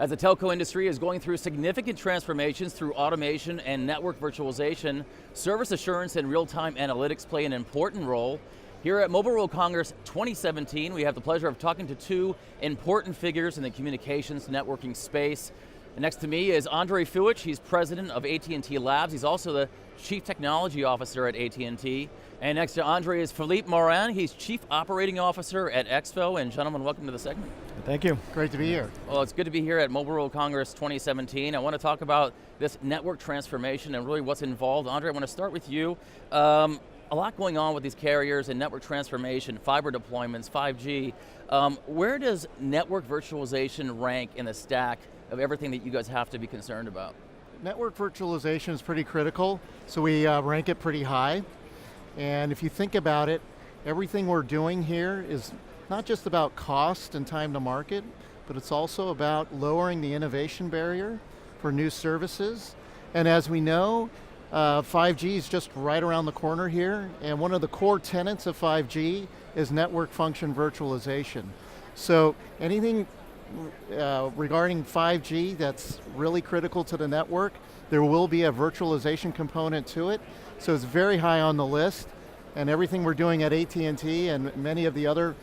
As the telco industry is going through significant transformations through automation and network virtualization, service assurance and real-time analytics play an important role. Here at Mobile World Congress 2017, we have the pleasure of talking to two important figures in the communications networking space. And next to me is Andre Fuetsch. He's president of AT&T Labs. He's also the chief technology officer at AT&T. And next to Andre is Philippe Morin. He's chief operating officer at EXFO. And gentlemen, welcome to the segment. Thank you. Great to be here. Well, it's good to be here at Mobile World Congress 2017. I want to talk about this network transformation and really what's involved. Andre, I want to start with you. A lot going on with these carriers and network transformation, fiber deployments, 5G. Where does network virtualization rank in the stack of everything that you guys have to be concerned about? Network virtualization is pretty critical, so we rank it pretty high. And if you think about it, everything we're doing here is not just about cost and time to market, but it's also about lowering the innovation barrier for new services. And as we know, 5G is just right around the corner here, and one of the core tenets of 5G is network function virtualization. So anything regarding 5G that's really critical to the network, there will be a virtualization component to it, so it's very high on the list, and everything we're doing at AT&T and many of the other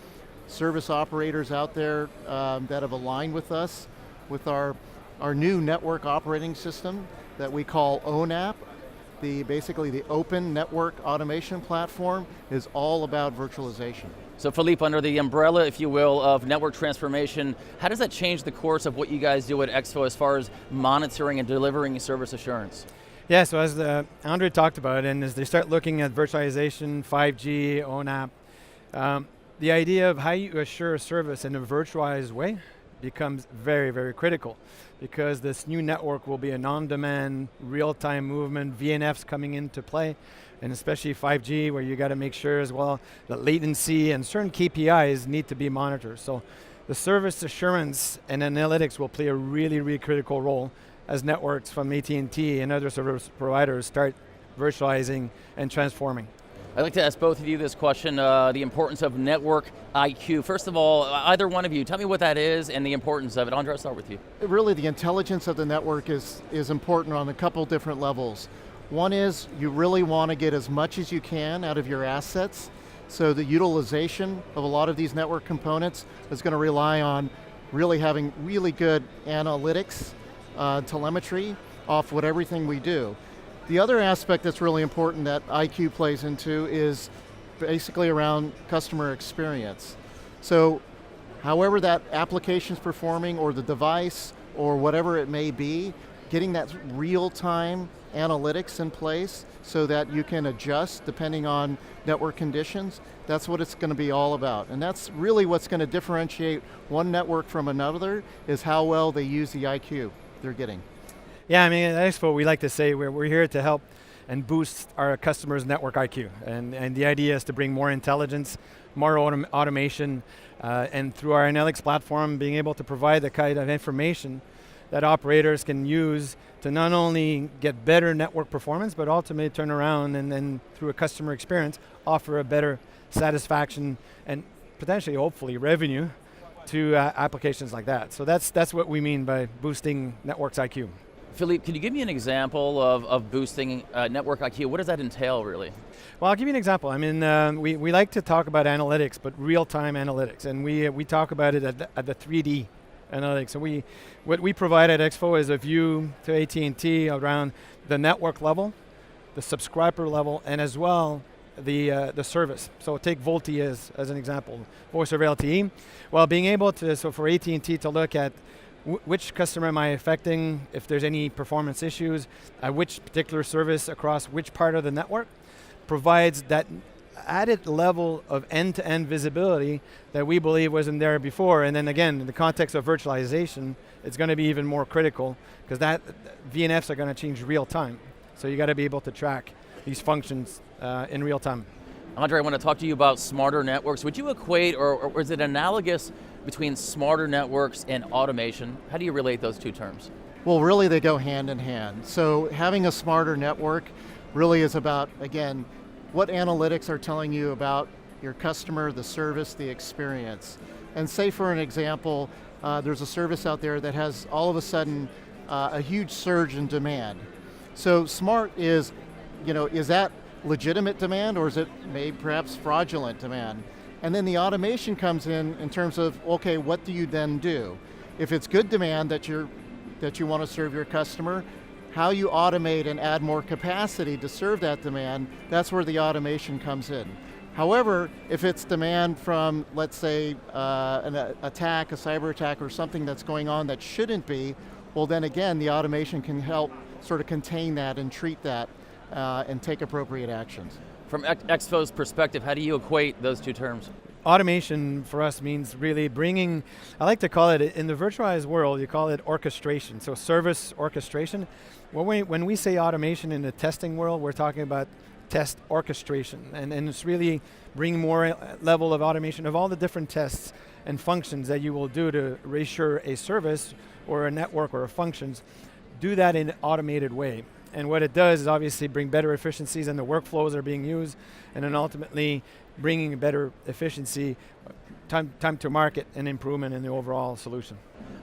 service operators out there that have aligned with us with our new network operating system that we call ONAP, basically the Open Network Automation Platform, is all about virtualization. So Philippe, under the umbrella, if you will, of network transformation, how does that change the course of what you guys do at EXFO as far as monitoring and delivering service assurance? Yeah, so as Andre talked about, and as they start looking at virtualization, 5G, ONAP, the idea of how you assure a service in a virtualized way becomes very, very critical, because this new network will be a on-demand, real-time movement, VNFs coming into play, and especially 5G, where you got to make sure as well that latency and certain KPIs need to be monitored. So the service assurance and analytics will play a really, really critical role as networks from AT&T and other service providers start virtualizing and transforming. I'd like to ask both of you this question, the importance of network IQ. First of all, either one of you, tell me what that is and the importance of it. Andre, I'll start with you. Really, the intelligence of the network is important on a couple different levels. One is you really want to get as much as you can out of your assets, so the utilization of a lot of these network components is going to rely on really having really good analytics, telemetry off everything we do. The other aspect that's really important that IQ plays into is basically around customer experience. So however that application's performing, or the device, or whatever it may be, getting that real-time analytics in place so that you can adjust depending on network conditions, that's what it's going to be all about. And that's really what's going to differentiate one network from another, is how well they use the IQ they're getting. Yeah, I mean, at EXFO, we like to say we're here to help and boost our customers' network IQ. And the idea is to bring more intelligence, more automation, and through our analytics platform, being able to provide the kind of information that operators can use to not only get better network performance, but ultimately turn around and then through a customer experience, offer a better satisfaction and potentially, hopefully, revenue to applications like that. So that's what we mean by boosting networks IQ. Philippe, can you give me an example of boosting network IQ? What does that entail, really? Well, I'll give you an example. I mean, we like to talk about analytics, but real-time analytics, and we talk about it at the 3D analytics. So what we provide at EXFO is a view to AT&T around the network level, the subscriber level, and as well the service. So take VoLTE as an example, voice over LTE. Well, being able to, so for AT&T to look at which customer am I affecting, if there's any performance issues, which particular service across which part of the network, provides that added level of end-to-end visibility that we believe wasn't there before. And then again, in the context of virtualization, it's going to be even more critical, because that VNFs are going to change real time. So you got to be able to track these functions in real time. Andre, I want to talk to you about smarter networks. Would you equate, or is it analogous between smarter networks and automation? How do you relate those two terms? Well, really they go hand in hand. So having a smarter network really is about, again, what analytics are telling you about your customer, the service, the experience. And say for an example, there's a service out there that has all of a sudden a huge surge in demand. So smart is, is that legitimate demand or is it maybe perhaps fraudulent demand? And then the automation comes in terms of, okay, what do you then do? If it's good demand that you want to serve your customer, how you automate and add more capacity to serve that demand, that's where the automation comes in. However, if it's demand from, let's say, an attack, a cyber attack, or something that's going on that shouldn't be, well then again, the automation can help sort of contain that and treat that and take appropriate actions. From EXFO's perspective, how do you equate those two terms? Automation for us means really bringing, I like to call it, in the virtualized world, you call it orchestration, so service orchestration. When we say automation in the testing world, we're talking about test orchestration, and it's really bringing more level of automation of all the different tests and functions that you will do to reassure a service or a network or a functions, do that in an automated way. And what it does is obviously bring better efficiencies in the workflows that are being used, and then ultimately bringing better efficiency, time to market, and improvement in the overall solution.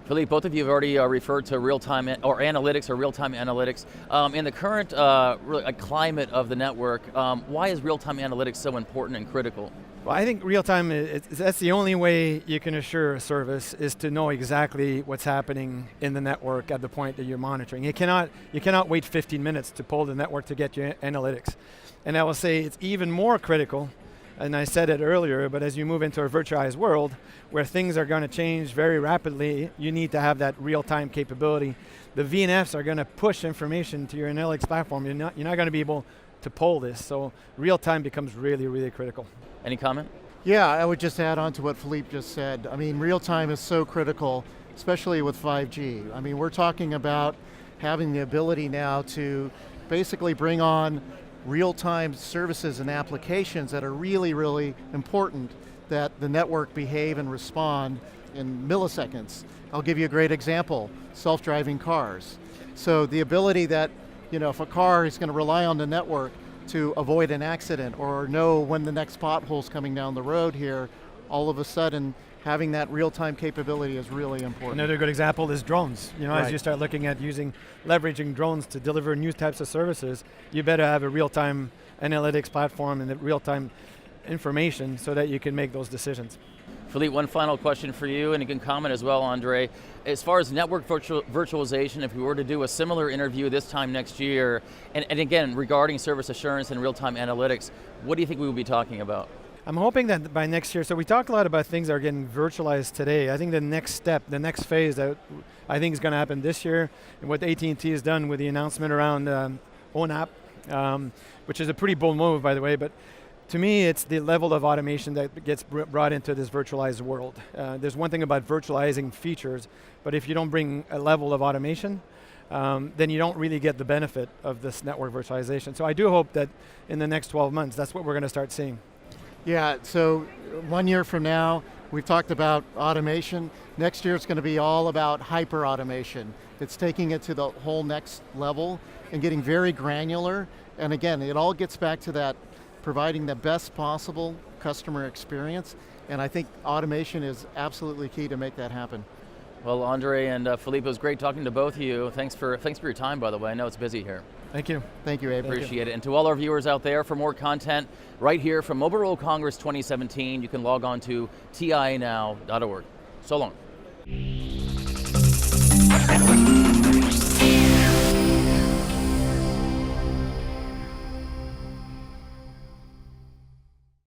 Philippe, both of you have already referred to real-time or analytics or real-time analytics. In the current climate of the network, why is real-time analytics so important and critical? Well, I think real-time, that's the only way you can assure a service is to know exactly what's happening in the network at the point that you're monitoring. You cannot wait 15 minutes to pull the network to get your analytics. And I will say it's even more critical, and I said it earlier, but as you move into a virtualized world where things are going to change very rapidly, you need to have that real-time capability. The VNFs are going to push information to your analytics platform. You're not going to be able to pull this, so real-time becomes really, really critical. Any comment? Yeah, I would just add on to what Philippe just said. I mean, real-time is so critical, especially with 5G. I mean, we're talking about having the ability now to basically bring on real-time services and applications that are really, really important that the network behave and respond in milliseconds. I'll give you a great example, self-driving cars. So the ability that, if a car is going to rely on the network to avoid an accident or know when the next pothole's coming down the road here, all of a sudden having that real-time capability is really important. Another good example is drones. Right. As you start looking at leveraging drones to deliver new types of services, you better have a real-time analytics platform and the real-time information so that you can make those decisions. Philippe, one final question for you, and you can comment as well, Andre. As far as network virtualization, if we were to do a similar interview this time next year, and again, regarding service assurance and real-time analytics, what do you think we would be talking about? I'm hoping that by next year, so we talk a lot about things that are getting virtualized today. I think the next step, the next phase that I think is going to happen this year, and what AT&T has done with the announcement around Own App, which is a pretty bold move, by the way, but to me, it's the level of automation that gets brought into this virtualized world. There's one thing about virtualizing features, but if you don't bring a level of automation, then you don't really get the benefit of this network virtualization. So I do hope that in the next 12 months, that's what we're going to start seeing. Yeah, so 1 year from now, we've talked about automation. Next year it's going to be all about hyper automation. It's taking it to the whole next level and getting very granular. And again, it all gets back to that providing the best possible customer experience, and I think automation is absolutely key to make that happen. Well, Andre and Philippe, it was great talking to both of you. Thanks for your time, by the way. I know it's busy here. Thank you. Thank you, Abe. Appreciate it. And to all our viewers out there, for more content right here from Mobile World Congress 2017, you can log on to tinow.org. So long.